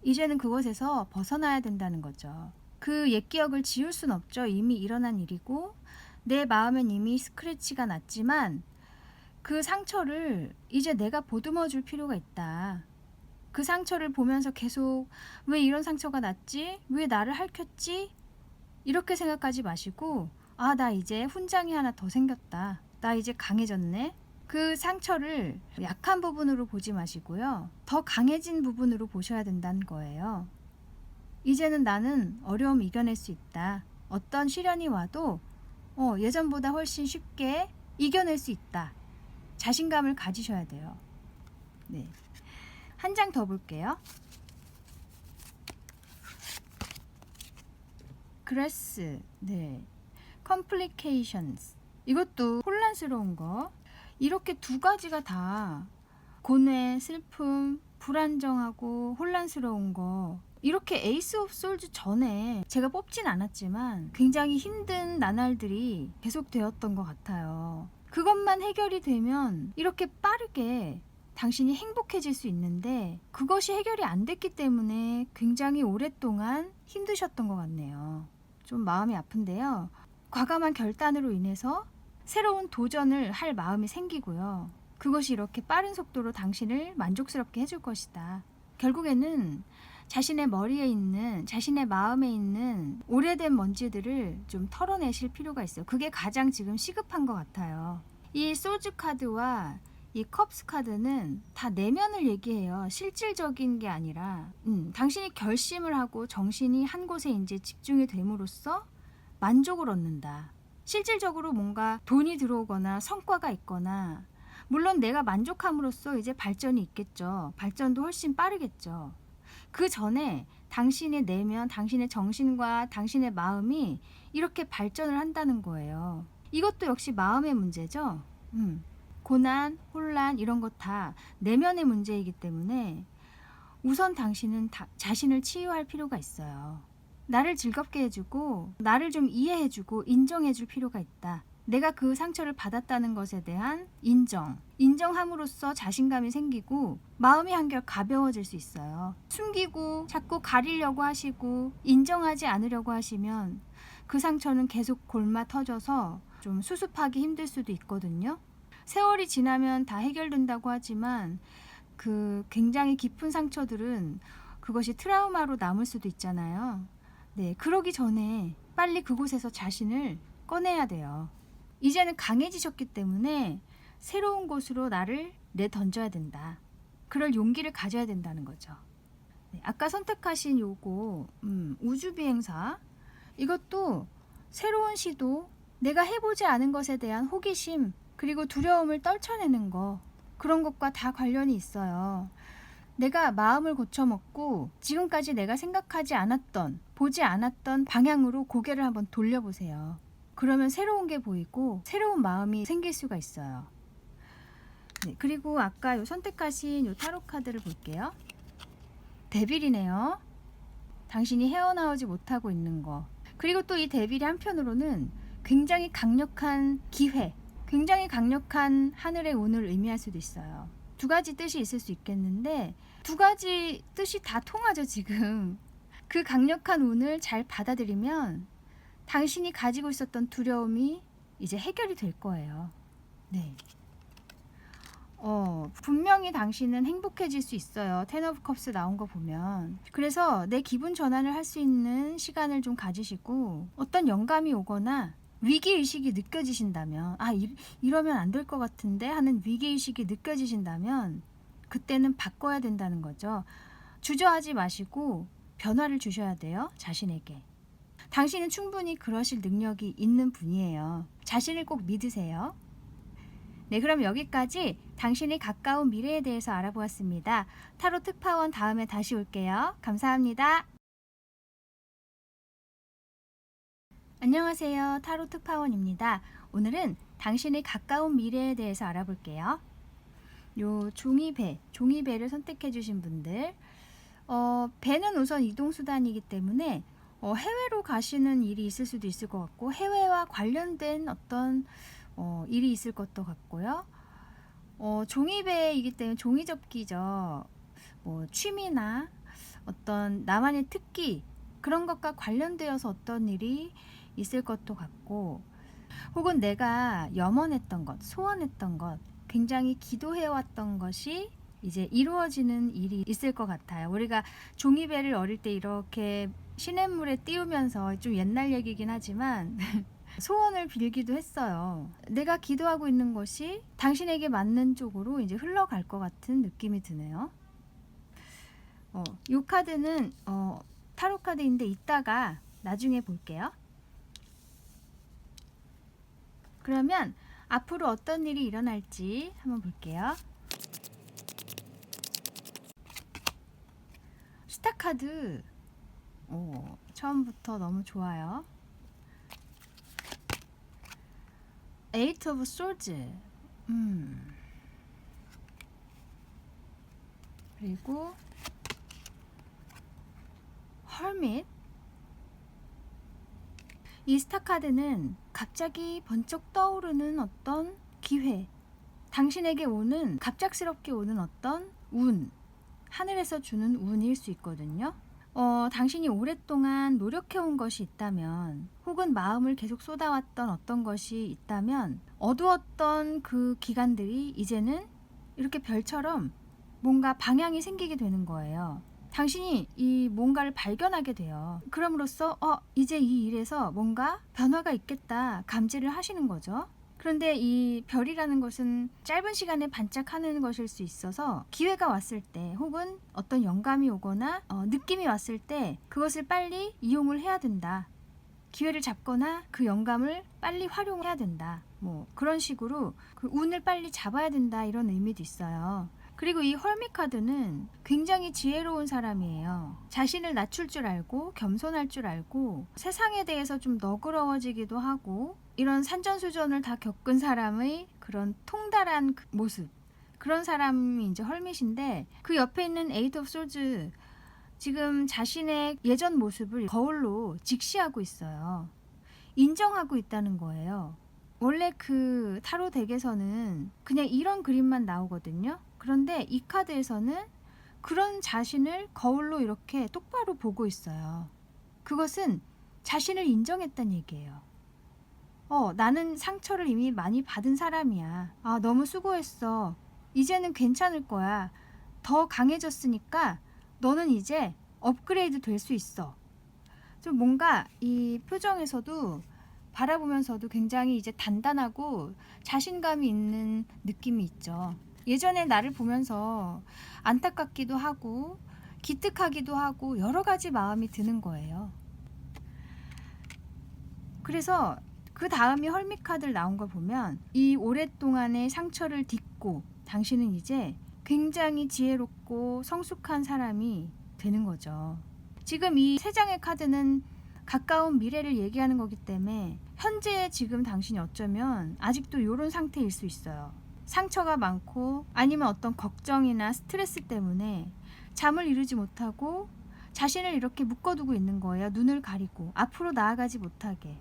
이제는 그것에서 벗어나야 된다는 거죠. 그 옛 기억을 지울 순 없죠. 이미 일어난 일이고 내 마음엔 이미 스크래치가 났지만 그 상처를 이제 내가 보듬어 줄 필요가 있다. 그 상처를 보면서 계속 왜 이런 상처가 났지? 왜 나를 핥혔지? 이렇게 생각하지 마시고, 아, 나 이제 훈장이 하나 더 생겼다. 나 이제 강해졌네. 그 상처를 약한 부분으로 보지 마시고요. 더 강해진 부분으로 보셔야 된다는 거예요. 이제는 나는 어려움 이겨낼 수 있다. 어떤 시련이 와도 예전보다 훨씬 쉽게 이겨낼 수 있다. 자신감을 가지셔야 돼요. 네. 한 장 더 볼게요. 그레스. 네. complications. 이것도 혼란스러운 거. 이렇게 두 가지가 다 고뇌, 슬픔, 불안정하고 혼란스러운 거. 이렇게 에이스 오브 솔즈 전에 제가 뽑진 않았지만 굉장히 힘든 나날들이 계속되었던 것 같아요. 그것만 해결이 되면 이렇게 빠르게 당신이 행복해질 수 있는데 그것이 해결이 안 됐기 때문에 굉장히 오랫동안 힘드셨던 것 같네요. 좀 마음이 아픈데요. 과감한 결단으로 인해서 새로운 도전을 할 마음이 생기고요. 그것이 이렇게 빠른 속도로 당신을 만족스럽게 해줄 것이다. 결국에는 자신의 머리에 있는, 자신의 마음에 있는 오래된 먼지들을 좀 털어내실 필요가 있어요. 그게 가장 지금 시급한 것 같아요. 이 솔즈 카드와 이 컵스 카드는 다 내면을 얘기해요. 실질적인 게 아니라 당신이 결심을 하고 정신이 한 곳에 이제 집중이 됨으로써 만족을 얻는다. 실질적으로 뭔가 돈이 들어오거나 성과가 있거나 물론 내가 만족함으로써 이제 발전이 있겠죠. 발전도 훨씬 빠르겠죠. 그 전에 당신의 내면, 당신의 정신과 당신의 마음이 이렇게 발전을 한다는 거예요. 이것도 역시 마음의 문제죠. 고난, 혼란 이런 것 다 내면의 문제이기 때문에 우선 당신은 자신을 치유할 필요가 있어요. 나를 즐겁게 해주고 나를 좀 이해해주고 인정해줄 필요가 있다. 내가 그 상처를 받았다는 것에 대한 인정함으로써 자신감이 생기고 마음이 한결 가벼워질 수 있어요. 숨기고 자꾸 가리려고 하시고 인정하지 않으려고 하시면 그 상처는 계속 골마 터져서 좀 수습하기 힘들 수도 있거든요. 세월이 지나면 다 해결된다고 하지만 그 굉장히 깊은 상처들은 그것이 트라우마로 남을 수도 있잖아요. 네, 그러기 전에 빨리 그곳에서 자신을 꺼내야 돼요. 이제는 강해지셨기 때문에 새로운 곳으로 나를 내던져야 된다. 그럴 용기를 가져야 된다는 거죠. 네, 아까 선택하신 요거 우주비행사 이것도 새로운 시도, 내가 해보지 않은 것에 대한 호기심 그리고 두려움을 떨쳐내는 거 그런 것과 다 관련이 있어요. 내가 마음을 고쳐먹고 지금까지 내가 생각하지 않았던 보지 않았던 방향으로 고개를 한번 돌려보세요. 그러면 새로운 게 보이고 새로운 마음이 생길 수가 있어요. 네, 그리고 아까 요 선택하신 요 타로 카드를 볼게요. 데빌이네요. 당신이 헤어나오지 못하고 있는 거. 그리고 또 이 데빌이 한편으로는 굉장히 강력한 기회, 굉장히 강력한 하늘의 운을 의미할 수도 있어요. 두 가지 뜻이 있을 수 있겠는데 두 가지 뜻이 다 통하죠 지금. 그 강력한 운을 잘 받아들이면 당신이 가지고 있었던 두려움이 이제 해결이 될 거예요. 네. 분명히 당신은 행복해질 수 있어요. 텐 오브 컵스 나온 거 보면. 그래서 내 기분 전환을 할 수 있는 시간을 좀 가지시고, 어떤 영감이 오거나 위기의식이 느껴지신다면, 이러면 안 될 것 같은데 하는 위기의식이 느껴지신다면 그때는 바꿔야 된다는 거죠. 주저하지 마시고 변화를 주셔야 돼요. 자신에게. 당신은 충분히 그러실 능력이 있는 분이에요. 자신을 꼭 믿으세요. 네, 그럼 여기까지 당신의 가까운 미래에 대해서 알아보았습니다. 타로 특파원 다음에 다시 올게요. 감사합니다. 안녕하세요. 타로 특파원입니다. 오늘은 당신의 가까운 미래에 대해서 알아볼게요. 요 종이배를 선택해 주신 분들, 배는 우선 이동수단이기 때문에 해외로 가시는 일이 있을 수도 있을 것 같고, 해외와 관련된 어떤 일이 있을 것도 같고요. 종이배이기 때문에 종이접기죠. 뭐 취미나 어떤 나만의 특기, 그런 것과 관련되어서 어떤 일이 있을 것도 같고, 혹은 내가 염원했던 것, 소원했던 것, 굉장히 기도해왔던 것이 이제 이루어지는 일이 있을 것 같아요. 우리가 종이배를 어릴 때 이렇게 시냇물에 띄우면서, 좀 옛날 얘기긴 하지만 소원을 빌기도 했어요. 내가 기도하고 있는 것이 당신에게 맞는 쪽으로 이제 흘러갈 것 같은 느낌이 드네요. 이 카드는 타로 카드인데 이따가 나중에 볼게요. 그러면 앞으로 어떤 일이 일어날지 한번 볼게요. 스타 카드, 처음부터 너무 좋아요. 에이트 오브 소즈, 그리고 헐밋. 이 스타 카드는 갑자기 번쩍 떠오르는 어떤 기회, 당신에게 오는, 갑작스럽게 오는 어떤 운, 하늘에서 주는 운일 수 있거든요. 당신이 오랫동안 노력해온 것이 있다면, 혹은 마음을 계속 쏟아왔던 어떤 것이 있다면, 어두웠던 그 기간들이 이제는 이렇게 별처럼 뭔가 방향이 생기게 되는 거예요. 당신이 이 뭔가를 발견하게 돼요. 그럼으로써 이제 이 일에서 뭔가 변화가 있겠다 감지를 하시는 거죠. 그런데 이 별이라는 것은 짧은 시간에 반짝하는 것일 수 있어서, 기회가 왔을 때, 혹은 어떤 영감이 오거나 느낌이 왔을 때 그것을 빨리 이용을 해야 된다. 기회를 잡거나 그 영감을 빨리 활용해야 된다. 뭐 그런 식으로 그 운을 빨리 잡아야 된다, 이런 의미도 있어요. 그리고 이 헐밋 카드는 굉장히 지혜로운 사람이에요. 자신을 낮출 줄 알고, 겸손할 줄 알고, 세상에 대해서 좀 너그러워지기도 하고, 이런 산전수전을 다 겪은 사람의 그런 통달한 그 모습, 그런 사람이 이제 헐밋인데, 그 옆에 있는 에이트 오브 소즈, 지금 자신의 예전 모습을 거울로 직시하고 있어요. 인정하고 있다는 거예요. 원래 그 타로 덱에서는 그냥 이런 그림만 나오거든요. 그런데 이 카드에서는 그런 자신을 거울로 이렇게 똑바로 보고 있어요. 그것은 자신을 인정했다는 얘기예요. 나는 상처를 이미 많이 받은 사람이야. 너무 수고했어. 이제는 괜찮을 거야. 더 강해졌으니까 너는 이제 업그레이드 될 수 있어. 좀 뭔가 이 표정에서도, 바라보면서도 굉장히 이제 단단하고 자신감이 있는 느낌이 있죠. 예전에 나를 보면서 안타깝기도 하고 기특하기도 하고 여러 가지 마음이 드는 거예요. 그래서 그 다음이 헐밋 카드를 나온 걸 보면, 이 오랫동안의 상처를 딛고 당신은 이제 굉장히 지혜롭고 성숙한 사람이 되는 거죠. 지금 이 세 장의 카드는 가까운 미래를 얘기하는 거기 때문에, 현재 지금 당신이 어쩌면 아직도 이런 상태일 수 있어요. 상처가 많고, 아니면 어떤 걱정이나 스트레스 때문에 잠을 이루지 못하고 자신을 이렇게 묶어두고 있는 거예요. 눈을 가리고 앞으로 나아가지 못하게,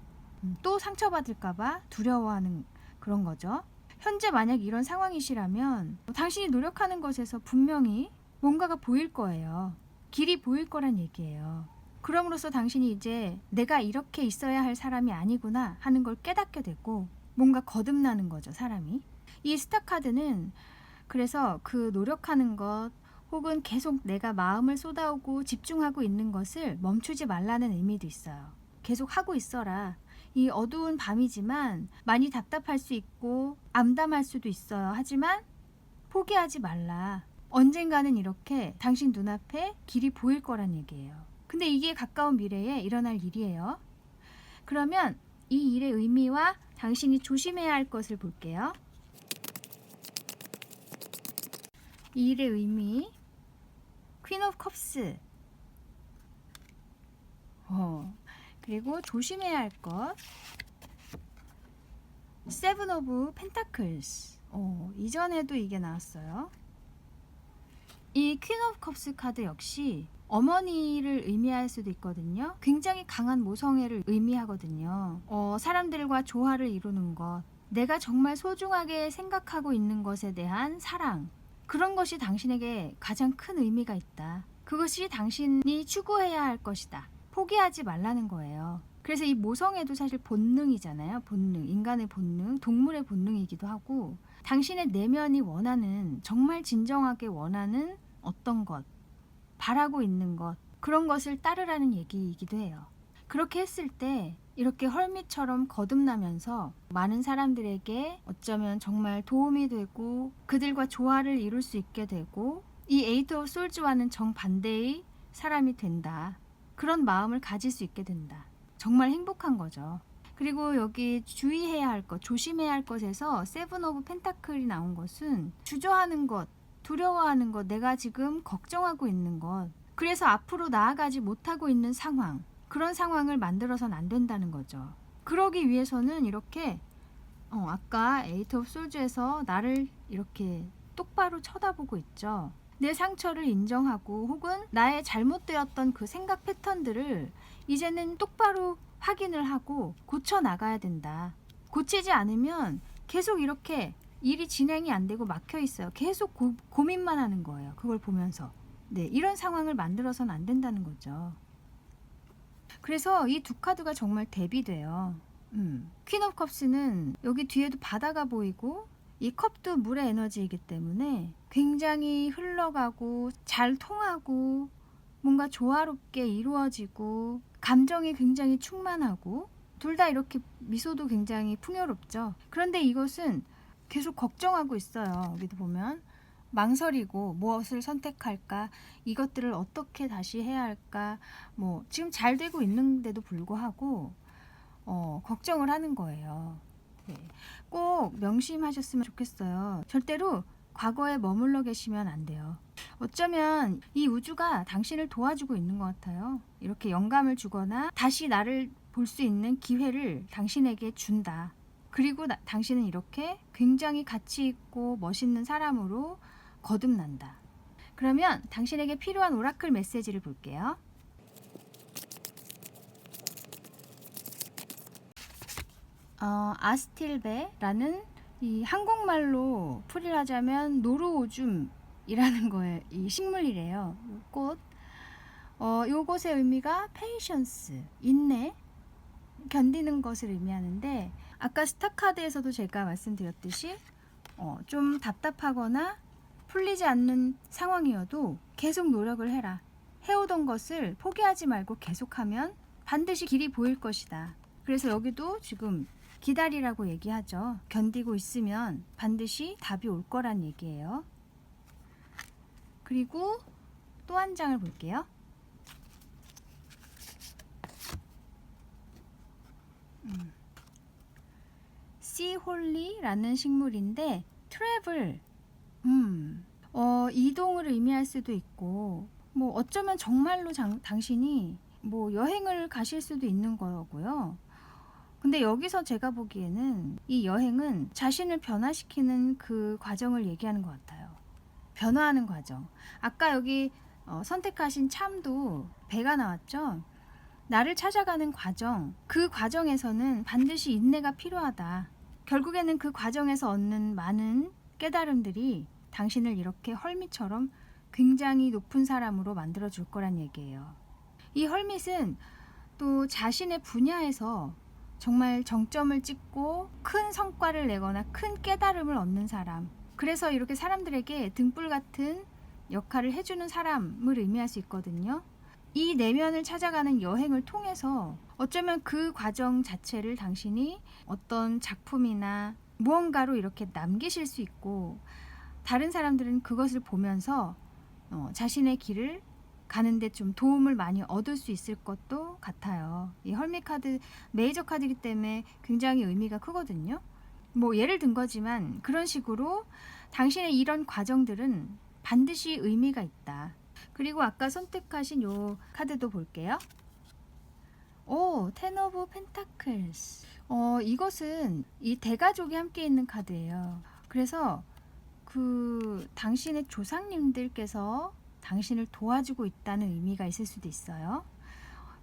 또 상처받을까봐 두려워하는 그런 거죠. 현재 만약 이런 상황이시라면 당신이 노력하는 것에서 분명히 뭔가가 보일 거예요. 길이 보일 거란 얘기예요. 그럼으로써 당신이 이제 내가 이렇게 있어야 할 사람이 아니구나 하는 걸 깨닫게 되고, 뭔가 거듭나는 거죠, 사람이. 이 스타 카드는 그래서 그 노력하는 것 혹은 계속 내가 마음을 쏟아오고 집중하고 있는 것을 멈추지 말라는 의미도 있어요. 계속 하고 있어라. 이 어두운 밤이지만 많이 답답할 수 있고 암담할 수도 있어요. 하지만 포기하지 말라. 언젠가는 이렇게 당신 눈앞에 길이 보일 거란 얘기예요. 근데 이게 가까운 미래에 일어날 일이에요. 그러면 이 일의 의미와 당신이 조심해야 할 것을 볼게요. 이 일의 의미, 퀸 오브 컵스. 그리고 조심해야 할 것, 세븐 오브 펜타클스. 이전에도 이게 나왔어요. 이 퀸 오브 컵스 카드 역시 어머니를 의미할 수도 있거든요. 굉장히 강한 모성애를 의미하거든요. 사람들과 조화를 이루는 것, 내가 정말 소중하게 생각하고 있는 것에 대한 사랑, 그런 것이 당신에게 가장 큰 의미가 있다. 그것이 당신이 추구해야 할 것이다. 포기하지 말라는 거예요. 그래서 이 모성애도 사실 본능이잖아요. 본능, 인간의 본능, 동물의 본능이기도 하고, 당신의 내면이 원하는, 정말 진정하게 원하는 어떤 것, 바라고 있는 것, 그런 것을 따르라는 얘기이기도 해요. 그렇게 했을 때 이렇게 헐밋처럼 거듭나면서 많은 사람들에게 어쩌면 정말 도움이 되고 그들과 조화를 이룰 수 있게 되고, 이 에이트 오브 솔즈와는 정반대의 사람이 된다. 그런 마음을 가질 수 있게 된다. 정말 행복한 거죠. 그리고 여기 주의해야 할 것, 조심해야 할 것에서 세븐 오브 펜타클이 나온 것은 주저하는 것, 두려워하는 것, 내가 지금 걱정하고 있는 것, 그래서 앞으로 나아가지 못하고 있는 상황, 그런 상황을 만들어서는 안 된다는 거죠. 그러기 위해서는 이렇게 아까 에이트 오브 솔즈에서 나를 이렇게 똑바로 쳐다보고 있죠. 내 상처를 인정하고 혹은 나의 잘못되었던 그 생각 패턴들을 이제는 똑바로 확인을 하고 고쳐 나가야 된다. 고치지 않으면 계속 이렇게 일이 진행이 안 되고 막혀 있어요. 계속 고민만 하는 거예요. 그걸 보면서. 네, 이런 상황을 만들어서는 안 된다는 거죠. 그래서 이 두 카드가 정말 대비돼요. 퀸 오브 컵스는 여기 뒤에도 바다가 보이고, 이 컵도 물의 에너지이기 때문에 굉장히 흘러가고 잘 통하고 뭔가 조화롭게 이루어지고 감정이 굉장히 충만하고, 둘 다 이렇게 미소도 굉장히 풍요롭죠. 그런데 이것은 계속 걱정하고 있어요. 여기도 보면 망설이고 무엇을 선택할까, 이것들을 어떻게 다시 해야 할까, 지금 잘 되고 있는데도 불구하고 걱정을 하는 거예요. 네. 꼭 명심하셨으면 좋겠어요. 절대로 과거에 머물러 계시면 안 돼요. 어쩌면 이 우주가 당신을 도와주고 있는 것 같아요. 이렇게 영감을 주거나 다시 나를 볼 수 있는 기회를 당신에게 준다. 그리고 당신은 이렇게 굉장히 가치 있고 멋있는 사람으로 거듭난다. 그러면 당신에게 필요한 오라클 메시지를 볼게요. 아스틸베라는 이 한국말로 풀이를 하자면 노루오줌이라는 거예요. 이 식물이래요. 꽃. 요것의 의미가 페이션스, 인내, 견디는 것을 의미하는데, 아까 스타카드에서도 제가 말씀드렸듯이 좀 답답하거나 풀리지 않는 상황이어도 계속 노력을 해라. 해오던 것을 포기하지 말고 계속하면 반드시 길이 보일 것이다. 그래서 여기도 지금 기다리라고 얘기하죠. 견디고 있으면 반드시 답이 올 거란 얘기예요. 그리고 또 한 장을 볼게요. 씨홀리라는 식물인데 트래블, 이동을 의미할 수도 있고, 어쩌면 정말로 당신이 여행을 가실 수도 있는 거고요. 근데 여기서 제가 보기에는 이 여행은 자신을 변화시키는 그 과정을 얘기하는 것 같아요. 변화하는 과정. 아까 여기 선택하신 참도 배가 나왔죠. 나를 찾아가는 과정, 그 과정에서는 반드시 인내가 필요하다. 결국에는 그 과정에서 얻는 많은 깨달음들이 당신을 이렇게 헐밋처럼 굉장히 높은 사람으로 만들어 줄 거란 얘기예요. 이 헐밋은 또 자신의 분야에서 정말 정점을 찍고 큰 성과를 내거나 큰 깨달음을 얻는 사람, 그래서 이렇게 사람들에게 등불 같은 역할을 해주는 사람을 의미할 수 있거든요. 이 내면을 찾아가는 여행을 통해서 어쩌면 그 과정 자체를 당신이 어떤 작품이나 무언가로 이렇게 남기실 수 있고, 다른 사람들은 그것을 보면서 자신의 길을 가는데 좀 도움을 많이 얻을 수 있을 것도 같아요. 이 헐밋 카드 메이저 카드이기 때문에 굉장히 의미가 크거든요. 뭐 예를 든 거지만 그런 식으로 당신의 이런 과정들은 반드시 의미가 있다. 그리고 아까 선택하신 요 카드도 볼게요. 오, 텐 오브 펜타클스. 이것은 이 대가족이 함께 있는 카드예요. 그래서 그 당신의 조상님들께서 당신을 도와주고 있다는 의미가 있을 수도 있어요.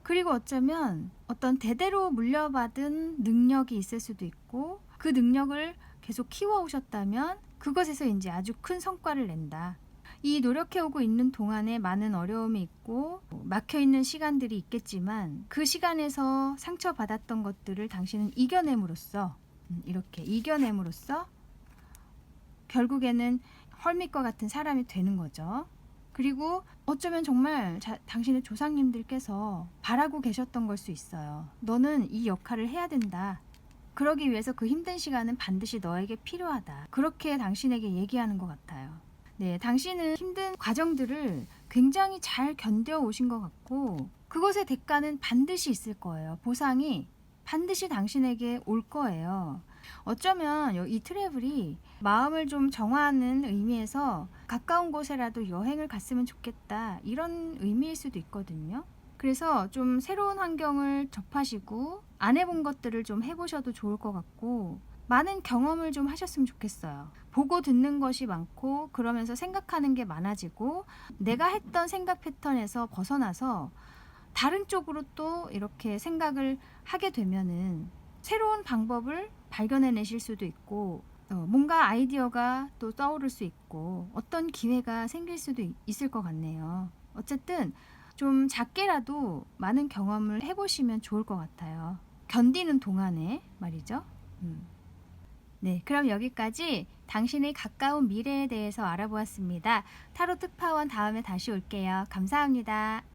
그리고 어쩌면 어떤 대대로 물려받은 능력이 있을 수도 있고, 그 능력을 계속 키워오셨다면 그것에서 이제 아주 큰 성과를 낸다. 이 노력해오고 있는 동안에 많은 어려움이 있고 막혀있는 시간들이 있겠지만, 그 시간에서 상처받았던 것들을 당신은 이겨냄으로써, 이렇게 이겨냄으로써 결국에는 헐밋과 같은 사람이 되는 거죠. 그리고 어쩌면 정말 당신의 조상님들께서 바라고 계셨던 걸 수 있어요. 너는 이 역할을 해야 된다. 그러기 위해서 그 힘든 시간은 반드시 너에게 필요하다. 그렇게 당신에게 얘기하는 것 같아요. 네, 당신은 힘든 과정들을 굉장히 잘 견뎌오신 것 같고, 그것의 대가는 반드시 있을 거예요. 보상이 반드시 당신에게 올 거예요. 어쩌면 이 트래블이 마음을 좀 정화하는 의미에서 가까운 곳에라도 여행을 갔으면 좋겠다, 이런 의미일 수도 있거든요. 그래서 좀 새로운 환경을 접하시고 안 해본 것들을 좀 해보셔도 좋을 것 같고, 많은 경험을 좀 하셨으면 좋겠어요. 보고 듣는 것이 많고 그러면서 생각하는 게 많아지고, 내가 했던 생각 패턴에서 벗어나서 다른 쪽으로 또 이렇게 생각을 하게 되면은 새로운 방법을 발견해내실 수도 있고, 뭔가 아이디어가 또 떠오를 수 있고 어떤 기회가 생길 수도 있을 것 같네요. 어쨌든 좀 작게라도 많은 경험을 해보시면 좋을 것 같아요. 견디는 동안에 말이죠. 네, 그럼 여기까지 당신의 가까운 미래에 대해서 알아보았습니다. 타로 특파원 다음에 다시 올게요. 감사합니다.